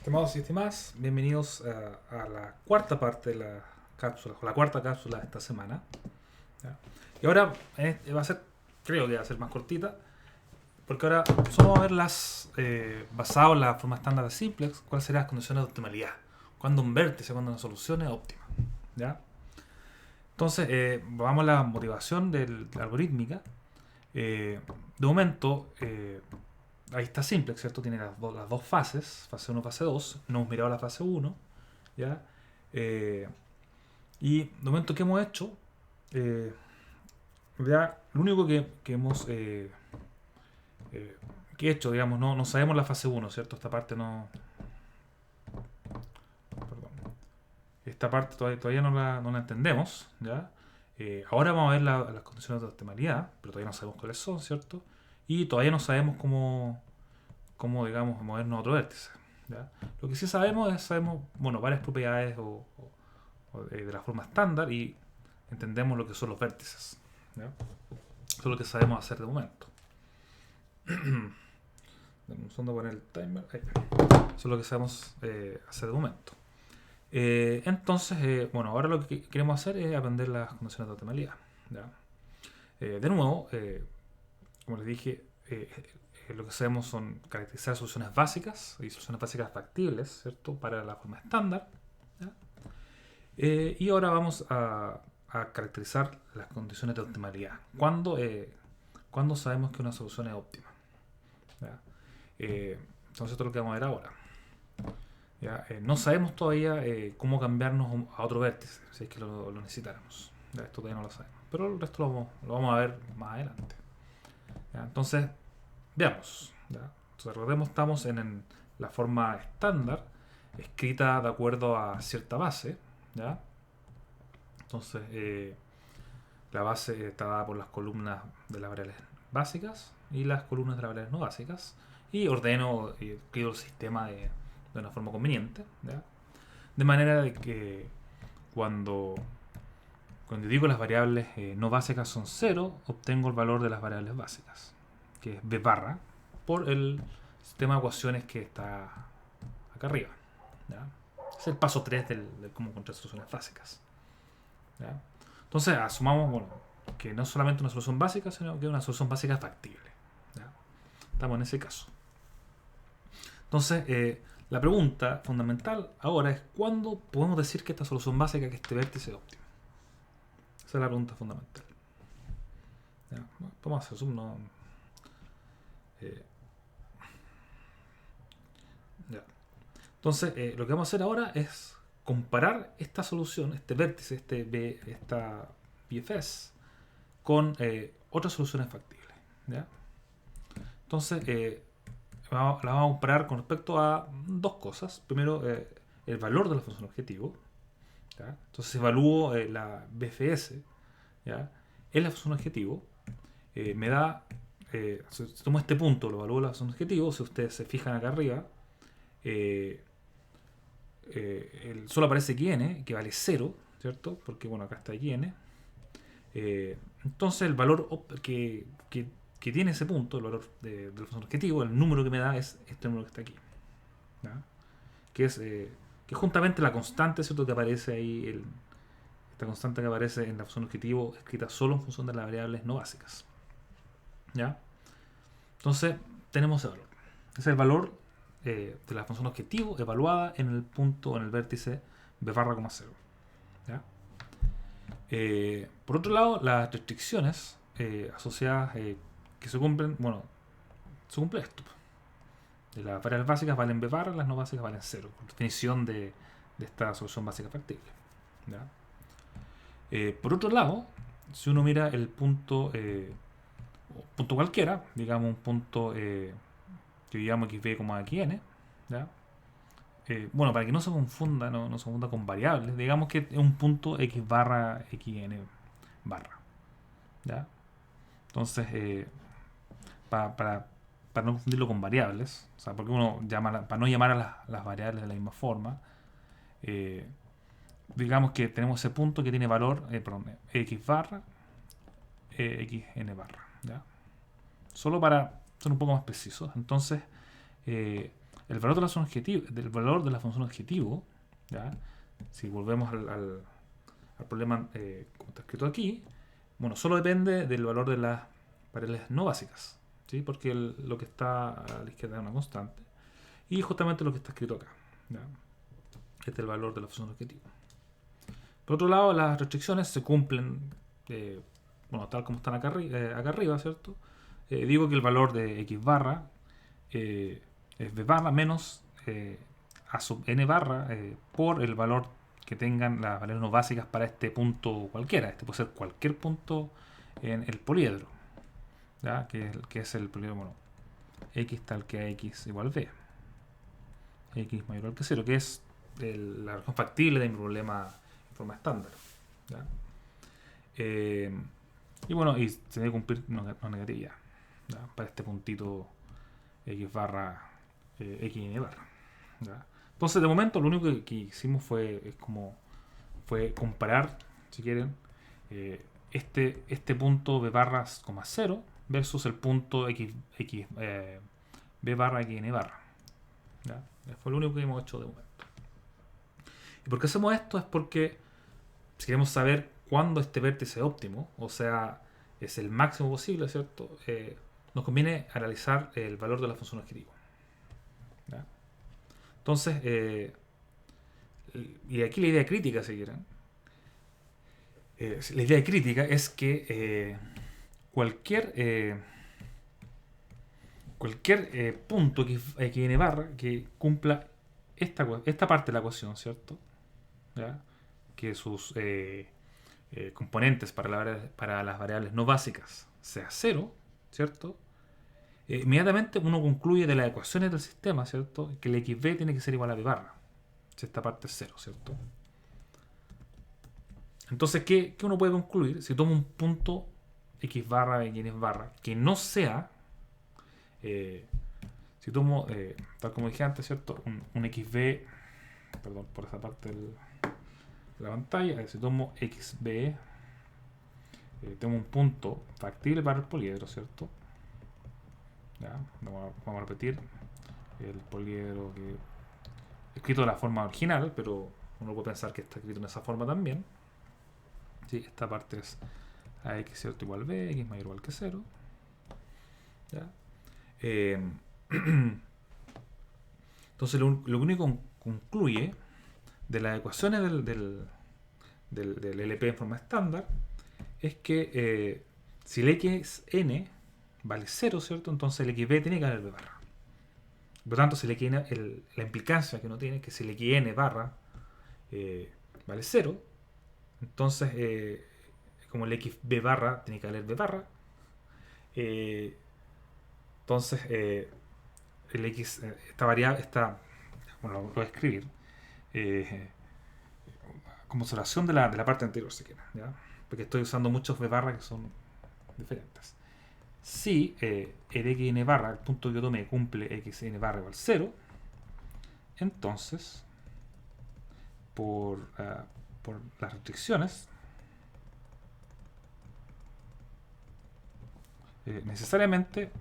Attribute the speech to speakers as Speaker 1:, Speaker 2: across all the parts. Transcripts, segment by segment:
Speaker 1: Estimados y estimadas, bienvenidos a la cuarta parte de la cápsula, o la cuarta cápsula de esta semana. ¿Ya? Y ahora va a ser, creo que va a ser más cortita, porque ahora solo vamos a ver basado en la forma estándar de Simplex, cuáles serían las condiciones de optimalidad. Cuando un vértice, cuando una solución es óptima. ¿Ya? Entonces, vamos a la motivación de la algorítmica. De momento, ahí está Simplex, ¿cierto? Tiene las dos fases, fase uno, fase 2. No hemos mirado la fase uno, ¿ya? Y de momento que hemos hecho, eh, ya lo único que hemos que he hecho, digamos, no sabemos la fase uno, ¿cierto? Esta parte no. Perdón. Esta parte todavía no la entendemos, ¿ya? Ahora vamos a ver las condiciones de optimalidad, pero todavía no sabemos cuáles son, ¿cierto? Y todavía no sabemos cómo digamos, movernos a otro vértice. ¿Ya? Lo que sí sabemos bueno, varias propiedades de la forma estándar y entendemos lo que son los vértices. ¿Ya? Eso es lo que sabemos hacer de momento. Dame un segundo poner el timer. Ahí. Eso es lo que sabemos hacer de momento. Entonces, bueno, ahora lo que queremos hacer es aprender las condiciones de optimalidad. ¿Ya? De nuevo, como les dije, lo que hacemos son caracterizar soluciones básicas y soluciones básicas factibles, ¿cierto? Para la forma estándar. ¿Ya? Y ahora vamos a caracterizar las condiciones de optimalidad. ¿Cuándo sabemos que una solución es óptima? ¿Ya? Entonces esto es lo que vamos a ver ahora. ¿Ya? No sabemos todavía cómo cambiarnos a otro vértice, si es que lo necesitáramos. ¿Ya? Esto todavía no lo sabemos. Pero el resto lo vamos a ver más adelante. ¿Ya? Entonces, veamos. ¿Ya? Entonces, recordemos, estamos en la forma estándar, escrita de acuerdo a cierta base. ¿Ya? Entonces, la base está dada por las columnas de las variables básicas y las columnas de las variables no básicas. Y ordeno y escribo el sistema de una forma conveniente. ¿Ya? De manera de que cuando, cuando digo las variables no básicas son 0, obtengo el valor de las variables básicas, que es b barra, por el sistema de ecuaciones que está acá arriba. ¿Ya? Es el paso 3 del cómo encontrar soluciones básicas. ¿Ya? Entonces, asumamos bueno, que no es solamente una solución básica, sino que es una solución básica factible. ¿Ya? Estamos en ese caso. Entonces, la pregunta fundamental ahora es ¿cuándo podemos decir que esta solución básica, que este vértice es óptimo? Esa es la pregunta fundamental. ¿Ya? Vamos a hacer zoom, no. Eh, ya. Entonces, lo que vamos a hacer ahora es comparar esta solución, este vértice, esta BFS, con otras soluciones factibles. ¿Ya? Entonces, la vamos a comparar con respecto a dos cosas. Primero, el valor de la función objetivo. ¿Ya? Entonces, evalúo la BFS, ¿ya? En la función objetivo. Me da, si tomo este punto, lo evalúo la función objetivo. Si ustedes se fijan acá arriba, eh, solo aparece xn, que vale 0, ¿cierto? Porque, bueno, acá está xn. Entonces, el valor que tiene ese punto, el valor de la función objetivo, el número que me da es este número que está aquí. ¿Ya? Que es juntamente la constante, ¿cierto? Que aparece ahí, esta constante que aparece en la función objetivo, escrita solo en función de las variables no básicas. ¿Ya? Entonces, tenemos ese valor. Es el valor de la función objetivo evaluada en el punto, en el vértice b barra, 0. ¿Ya? Por otro lado, las restricciones asociadas que se cumplen, bueno, se cumple esto. Las variables básicas valen b barra, las no básicas valen 0, por definición de esta solución básica factible. ¿Ya? Por otro lado, si uno mira el punto cualquiera, digamos un punto que digamos xb como aquí n, ¿ya? Bueno, para que no se confunda, no se confunda con variables, digamos que es un punto x barra xn barra. ¿Ya? Entonces, para no confundirlo con variables, o sea, porque uno llama, para no llamar a las variables de la misma forma, eh, digamos que tenemos ese punto que tiene valor, perdón, x barra, xn barra. ¿Ya? Solo para ser un poco más precisos. Entonces, el valor de la función objetivo, del valor de la función objetivo, ¿ya? Si volvemos al problema como está escrito aquí, bueno, solo depende del valor de las variables no básicas, ¿sí? Porque lo que está a la izquierda es una constante, y justamente lo que está escrito acá, ¿ya? Este es el valor de la función objetivo. Por otro lado, las restricciones se cumplen, bueno, tal como están acá arriba, ¿cierto? Digo que el valor de x barra es b barra menos a sub n barra por el valor que tengan las variables no básicas para este punto cualquiera. Este puede ser cualquier punto en el poliedro, ¿ya? Que es el poliedro, bueno, x tal que a x igual b. X mayor o igual que 0, que es la región factible de mi problema en forma estándar, ¿ya? Y bueno, y se debe cumplir no negatividad, ¿ya? Para este puntito x barra x n barra, ¿ya? Entonces, de momento, lo único que hicimos fue comparar, si quieren, este punto b barra, 0 versus el punto x b barra x n barra, ¿ya? Fue lo único que hemos hecho de momento. ¿Y por qué hacemos esto? Es porque si queremos saber cuándo este vértice es óptimo, o sea, es el máximo posible, ¿cierto? Nos conviene analizar el valor de la función objetivo, ¿ya? Entonces, y aquí la idea crítica, si quieren, la idea crítica es que cualquier punto x n barra que cumpla esta parte de la ecuación, ¿cierto? ¿Ya? Que sus componentes para las variables no básicas sea 0, ¿cierto? Inmediatamente uno concluye de las ecuaciones del sistema, ¿cierto? Que el xb tiene que ser igual a b barra, si esta parte es 0, ¿cierto? Entonces, ¿qué uno puede concluir? Si tomo un punto x barra, x barra, que no sea, si tomo, tal como dije antes, ¿cierto? Un xb, perdón por esa parte de la pantalla, si tomo xb, tengo un punto factible para el poliedro, ¿cierto? ¿Ya? Vamos a repetir el poliedro que escrito de la forma original, pero uno puede pensar que está escrito en esa forma también. ¿Sí? Esta parte es ax, ¿cierto? Igual b, x mayor o igual que 0. ¿Ya? Entonces lo único que concluye de las ecuaciones del LP en forma estándar es que si el xn vale 0, ¿cierto? Entonces el xb tiene que valer b barra. Por lo tanto, si el xn, la implicancia que uno tiene es que si el xn barra vale 0, entonces como el xb barra tiene que valer b barra, entonces el x, esta variable, bueno, lo voy a escribir como observación de la parte anterior, si quieren, ¿ya? Porque estoy usando muchos b barra que son diferentes. Si el xn barra, el punto que yo tomé, cumple xn barra igual 0, entonces por las restricciones necesariamente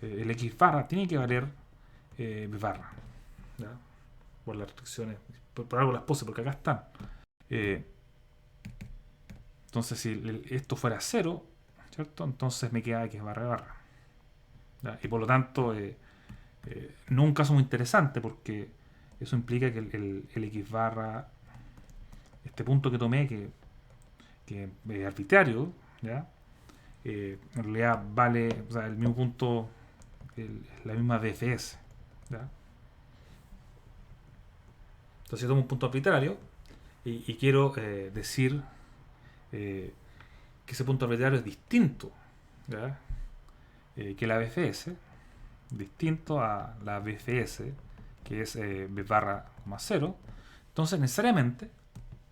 Speaker 1: el x barra tiene que valer b barra, ¿ya? Por las restricciones, por algo las puse porque acá están. Entonces si esto fuera 0, ¿cierto? Entonces me queda x barra b barra, ¿ya? Y por lo tanto no un caso muy interesante porque eso implica que el x barra, este punto que tomé, que es arbitrario, ¿ya? En realidad vale, o sea, el mismo punto, la misma BFS, ¿ya? Entonces yo tomo un punto arbitrario y quiero decir que ese punto arbitrario es distinto, ¿ya? Que la BFS, distinto a la BFS, que es b barra, 0. Entonces necesariamente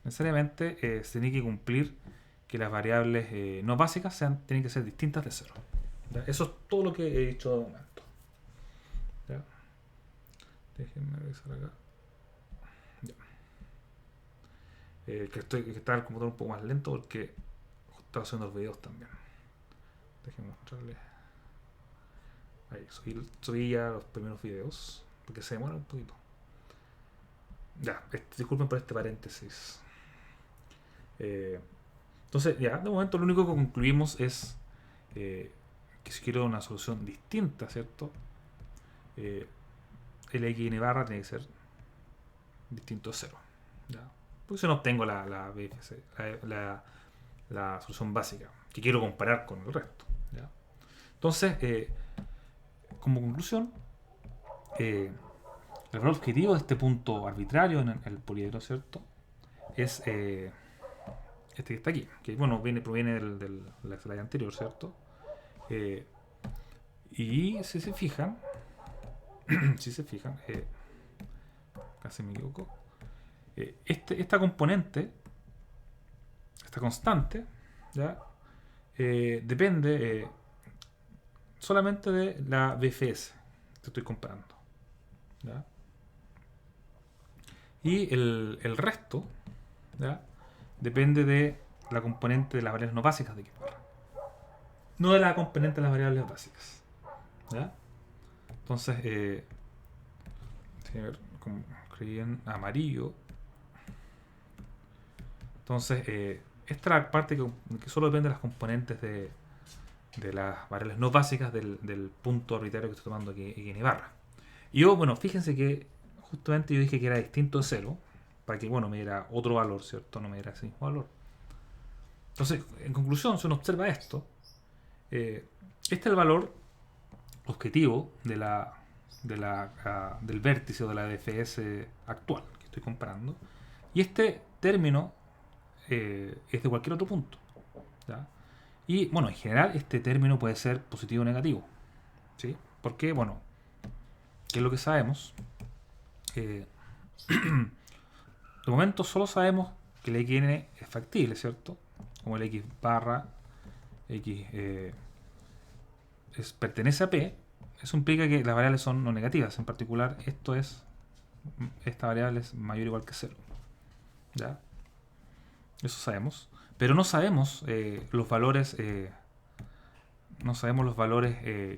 Speaker 1: se tiene que cumplir que las variables no básicas tienen que ser distintas de 0. ¿Ya? Eso es todo lo que he dicho de momento. ¿Ya? Déjenme revisar acá. Ya. Que está el computador un poco más lento porque estaba haciendo los videos también. Déjenme mostrarles. Ahí, subí ya los primeros videos, porque se demora un poquito. Ya, disculpen por este paréntesis. Entonces, ya, de momento lo único que concluimos es que si quiero una solución distinta, ¿cierto? El xn barra tiene que ser distinto a 0. ¿Ya? Porque si no obtengo la BFC, la solución básica, que quiero comparar con el resto. ¿Ya? Entonces, como conclusión, el valor objetivo de este punto arbitrario en el poliedro, ¿cierto? Es este que está aquí, que bueno, proviene de la slide anterior, ¿cierto? Y si se fijan, casi me equivoco, esta componente, esta constante, ¿ya? Depende solamente de la BFS que estoy comparando, ¿ya? Y el resto, ¿ya? Depende de la componente de las variables no básicas de X barra, no de la componente de las variables básicas, ¿ya? Entonces, como escribí en amarillo, entonces esta es la parte que solo depende de las componentes de las variables no básicas del punto arbitrario que estoy tomando aquí en barra. Y yo, bueno, fíjense que justamente yo dije que era distinto de 0, para que, bueno, me diera otro valor, ¿cierto? No me diera ese mismo valor. Entonces, en conclusión, si uno observa esto, este es el valor objetivo del vértice o de la DFS actual que estoy comparando. Y este término es de cualquier otro punto, ¿ya? Y bueno, en general este término puede ser positivo o negativo, ¿sí? Porque, bueno, ¿qué es lo que sabemos? De momento solo sabemos que el xn es factible, ¿cierto? Como el x barra x pertenece a P, eso implica que las variables son no negativas. En particular, esta variable es mayor o igual que 0. ¿Ya? Eso sabemos. Pero no sabemos los valores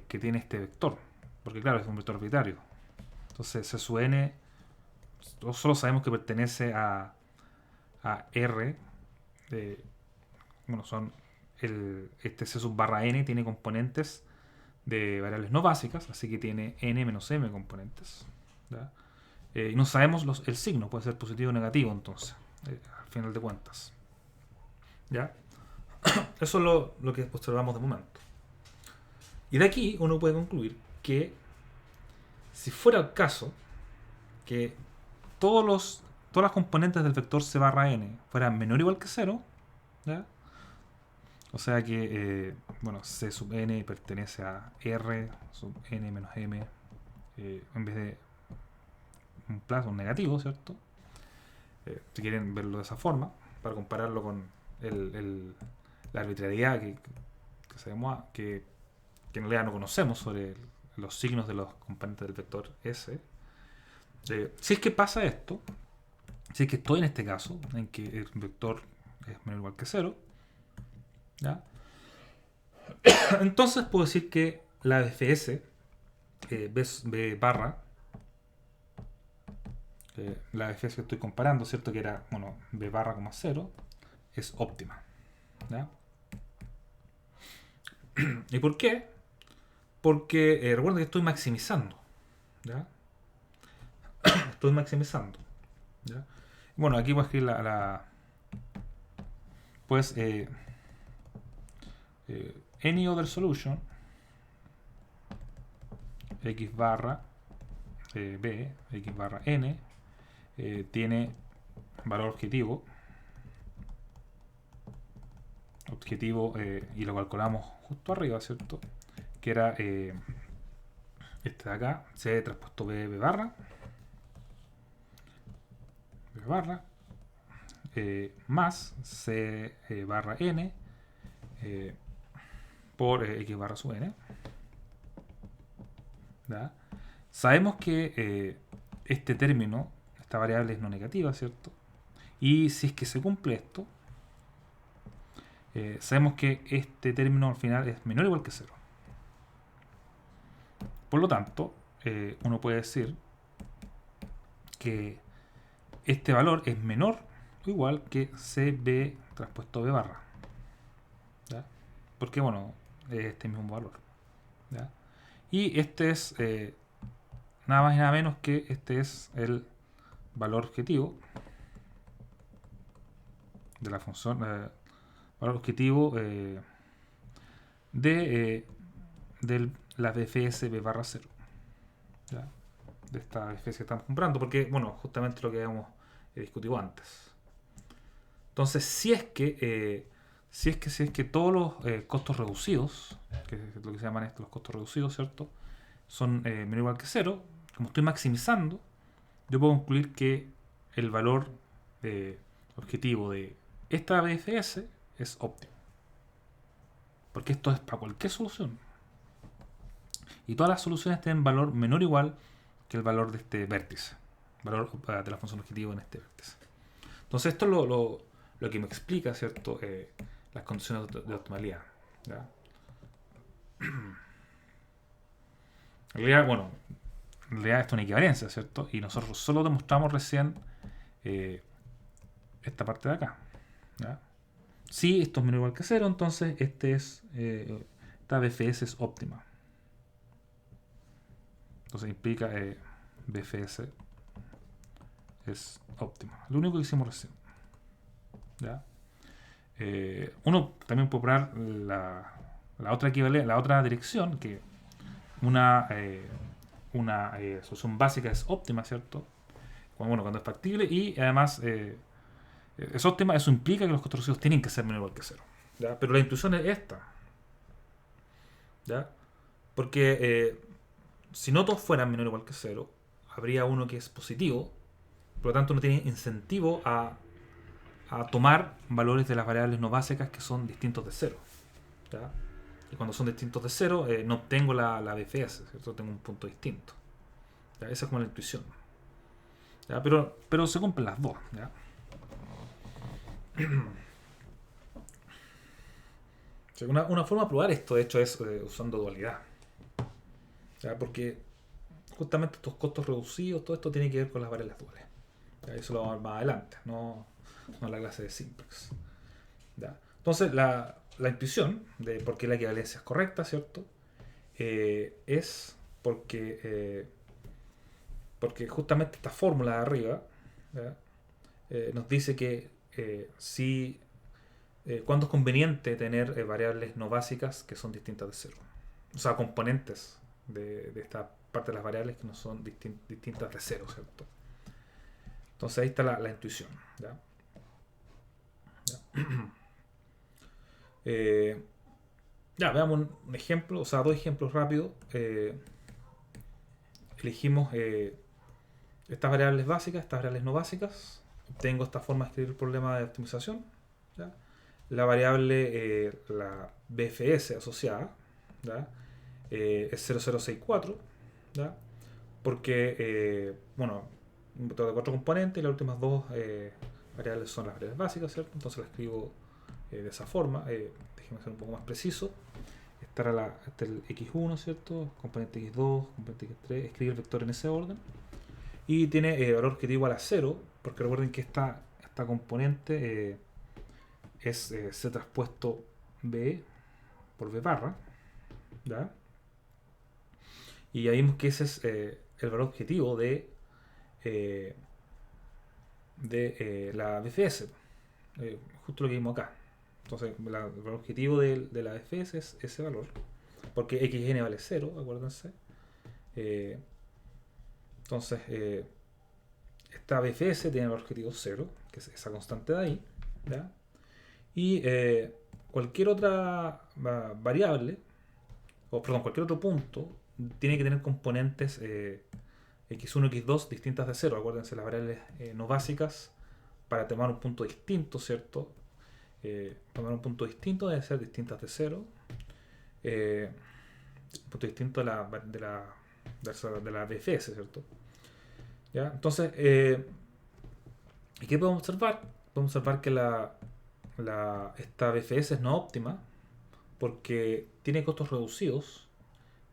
Speaker 1: que tiene este vector. Porque claro, es un vector arbitrario. Entonces, C sub n solo sabemos que pertenece a R. Son este C sub barra n tiene componentes de variables no básicas, así que tiene n menos m componentes. ¿Ya? Y no sabemos el signo, puede ser positivo o negativo, entonces, al final de cuentas. ¿Ya? Eso es lo que observamos de momento. Y de aquí uno puede concluir que si fuera el caso que todas las componentes del vector C barra n fueran menor o igual que 0, ¿ya? O sea que, C sub n pertenece a R sub n menos m, en vez de un plazo, un negativo, ¿cierto? Si quieren verlo de esa forma, para compararlo con la arbitrariedad que sabemos que en realidad no conocemos sobre los signos de los componentes del vector S. Si es que pasa esto, si es que estoy en este caso, en que el vector es menor o igual que 0, ¿ya? Entonces puedo decir que la DFS B barra, la DFS que estoy comparando, ¿cierto? Que era, B barra, 0, es óptima, ¿ya? ¿Y por qué? Porque recuerden que estoy maximizando, ¿ya? Estoy maximizando, ¿ya? Bueno, aquí voy a escribir pues any other solution x barra b, x barra n tiene valor objetivo y lo calculamos justo arriba, ¿cierto? Que era este de acá, c traspuesto b barra más c barra n por x barra sub n. ¿Ya? Sabemos que este término, esta variable es no negativa, ¿cierto? Y si es que se cumple esto, sabemos que este término al final es menor o igual que 0. por lo tanto, uno puede decir que este valor es menor o igual que CB transpuesto B barra. ¿Ya? Porque, bueno, es este mismo valor. ¿Ya? Y este es nada más y nada menos que este es el valor objetivo de la función, valor objetivo de la BFS B barra 0. ¿Ya? De esta BFS que estamos comprando, porque, bueno, justamente lo que habíamos discutido antes. Entonces, si es que todos los costos reducidos, que es lo que se llaman estos los costos reducidos, ¿cierto? Son menor o igual que 0, como estoy maximizando, yo puedo concluir que el valor objetivo de esta BFS es óptimo. Porque esto es para cualquier solución. Y todas las soluciones tienen valor menor o igual que el valor de este vértice. Valor de la función objetivo en este vértice. Entonces esto es lo que me explica, ¿cierto? Las condiciones de optimalidad. ¿Ya? En realidad, bueno, en realidad esto es una equivalencia, ¿cierto? Y nosotros solo demostramos recién esta parte de acá. ¿Ya? Si esto es menor o igual que 0, entonces esta BFS es óptima. Entonces implica BFS es óptima. Lo único que hicimos recién. ¿Ya? Uno también puede probar la otra equivalencia, la otra dirección, que una solución básica es óptima, ¿cierto? Cuando es factible y además es óptima, eso implica que los costos reducidos tienen que ser menor o igual que 0. ¿Ya? Pero la intuición es esta. ¿Ya? Porque si no todos fueran menor o igual que 0, habría uno que es positivo, por lo tanto no tiene incentivo a tomar valores de las variables no básicas que son distintos de 0. ¿Ya? Y cuando son distintos de 0, no obtengo la BFS, ¿cierto? Tengo un punto distinto. ¿Ya? Esa es como la intuición. ¿Ya? Pero se cumplen las dos. ¿Ya? Una forma de probar esto, de hecho, es usando dualidad. ¿Ya? Porque justamente estos costos reducidos, todo esto tiene que ver con las variables duales. ¿Ya? Eso lo vamos a ver más adelante, no en la clase de simplex. ¿Ya? Entonces, la intuición de por qué la equivalencia es correcta, ¿cierto? Es porque justamente esta fórmula de arriba, ¿ya? Nos dice que cuando es conveniente tener variables no básicas que son distintas de 0. O sea, componentes de esta parte de las variables que no son distintas de 0, ¿cierto? Entonces ahí está la intuición. ¿Ya? ¿Ya? Veamos un ejemplo, o sea, dos ejemplos rápidos. Elegimos estas variables básicas, estas variables no básicas. Tengo esta forma de escribir el problema de optimización. ¿Ya? La variable, la BFS asociada, ¿ya? Es 0064, ¿ya? Porque, bueno, un vector de 4 componentes y las últimas dos variables son las variables básicas, ¿cierto? Entonces la escribo de esa forma. Déjenme ser un poco más preciso. Está el x1, ¿cierto? Componente x2, componente x3. Escribe el vector en ese orden. Y tiene valor objetivo igual a 0, porque recuerden que esta componente es C transpuesto B por B barra. ¿Ya? Y ya vimos que ese es el valor objetivo de la BFS. Justo lo que vimos acá. Entonces, el valor objetivo de la BFS es ese valor. Porque xn vale 0, acuérdense. Entonces, esta BFS tiene el valor objetivo 0, que es esa constante de ahí. ¿Ya? Y cualquier otra variable, o perdón, cualquier otro punto, tiene que tener componentes x1 y x2 distintas de 0. Acuérdense, las variables no básicas, para tomar un punto distinto, ¿cierto? Tomar un punto distinto debe ser distintas de 0. Un punto distinto de la BFS, ¿cierto? ¿Ya? Entonces, ¿qué podemos observar? Podemos observar que esta BFS es no óptima porque tiene costos reducidos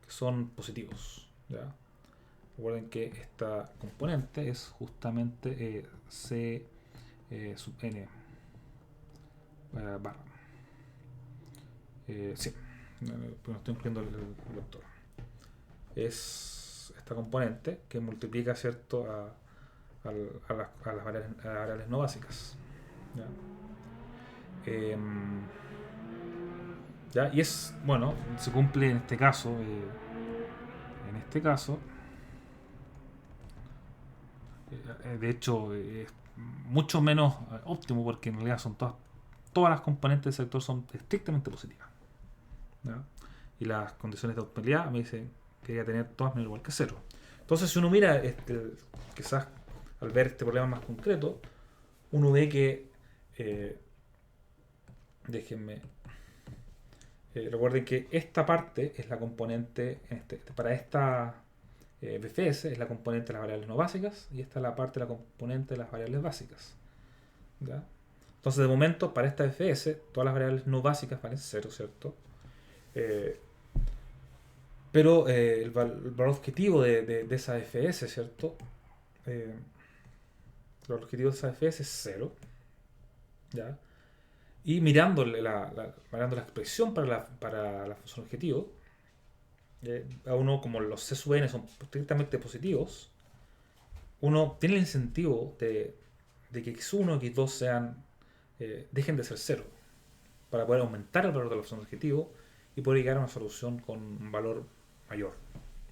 Speaker 1: que son positivos. ¿ya? Recuerden que esta componente es justamente C sub n barra. Sí, pero no estoy incluyendo el vector. Es esta componente que multiplica, ¿cierto?, a las variables no básicas. ¿Ya? ¿Ya? Y es, bueno, se cumple en este caso. De hecho, es mucho menos óptimo porque en realidad son todas las componentes del sector son estrictamente positivas. ¿Ya? Y las condiciones de optimalidad me dicen que debería tener todas menos igual que cero. Entonces, si uno mira, quizás al ver este problema más concreto, uno ve que, déjenme, recuerden que esta parte es la componente, para esta BFS es la componente de las variables no básicas y esta es la parte de la componente de las variables básicas. ¿Ya? Entonces, de momento, para esta BFS, todas las variables no básicas valen 0, ¿cierto? Pero el valor objetivo de esa FS, ¿cierto? El valor objetivo de esa FS es 0. ¿Ya? Y mirando mirando la expresión para la función objetivo, a uno, como los C sub n son estrictamente positivos, uno tiene el incentivo de que x1 y x2 dejen de ser 0 para poder aumentar el valor de la función objetivo y poder llegar a una solución con un valor mayor.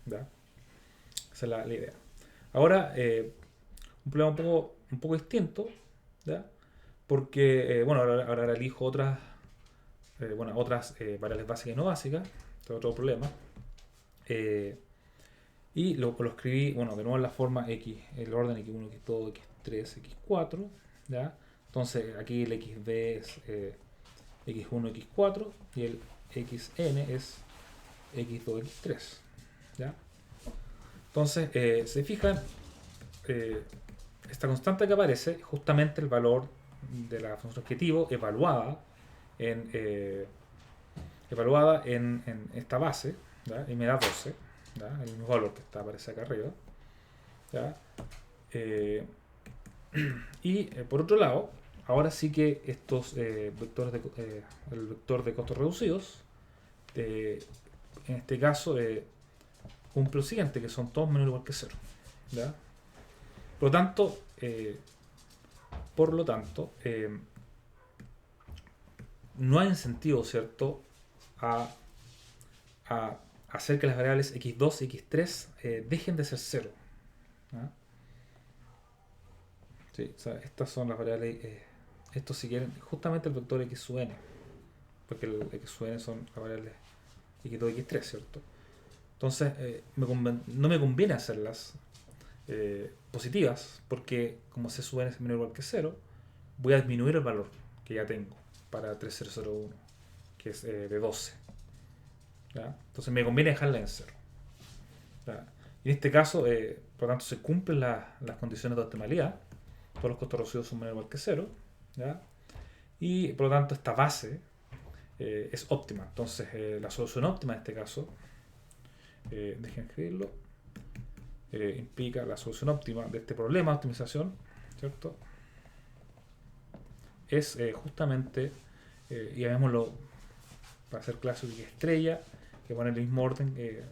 Speaker 1: ¿Ya? Esa es la idea. Ahora, un problema un poco distinto, ¿ya? Porque, bueno, ahora elijo otras variables básicas y no básicas, este es otro problema. Y lo escribí, bueno, de nuevo en la forma X, el orden X1, X2, X3, X4, ¿ya? Entonces aquí el XB es X1, X4 y el XN es X2, X3, ¿ya? Entonces, se fijan, esta constante que aparece es justamente el valor de la función objetivo evaluada en esta base, ¿ya? Y me da 12, ¿ya? El mismo valor que aparece acá arriba, ¿ya? Y por otro lado, ahora sí que estos vectores el vector de costos reducidos, en este caso cumple lo siguiente, que son todos menor o igual que 0, ¿ya? Por lo tanto, no hay incentivo, ¿cierto?, a hacer que las variables x2 y x3 dejen de ser 0. ¿Ya? Sí, o sea, estas son las variables, esto si quieren, justamente el vector x sub n, porque el x sub n son las variables x2 y x3, ¿cierto? Entonces, no me conviene hacerlas positivas, porque como c sub n es menor o igual que 0, voy a disminuir el valor que ya tengo para 3001, que es de 12. ¿Ya? Entonces me conviene dejarla en 0. ¿Ya? Y en este caso, por lo tanto, se cumplen las condiciones de optimalidad. Todos los costos reducidos son menor o igual que 0. ¿Ya? Y por lo tanto, esta base es óptima. Entonces, la solución óptima en este caso, dejen escribirlo, implica la solución óptima de este problema de optimización, ¿cierto? Es justamente, y llamémoslo para hacer clásico, que estrella, que pone el mismo orden que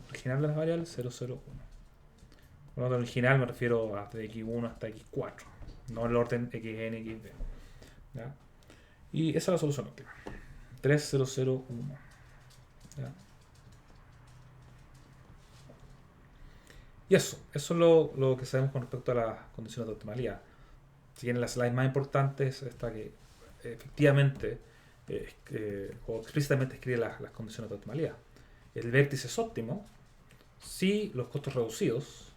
Speaker 1: original de las variables, 0, 0, 1. Por lo tanto, original me refiero a de x1 hasta x4, no el orden xn, xb. ¿Ya? Y esa es la solución óptima. 3, 0, 0, 1. ¿Ya? Y eso es lo que sabemos con respecto a las condiciones de optimalidad. Si quieren, las slides más importantes está que efectivamente o explícitamente escribe las condiciones de optimalidad. El vértice es óptimo si los costos reducidos,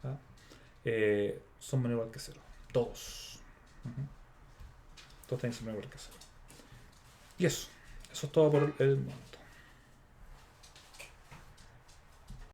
Speaker 1: ¿ya?, son menor o igual que 0. Todos. Todos tienen que ser menor o igual que 0. Y eso es todo por el momento.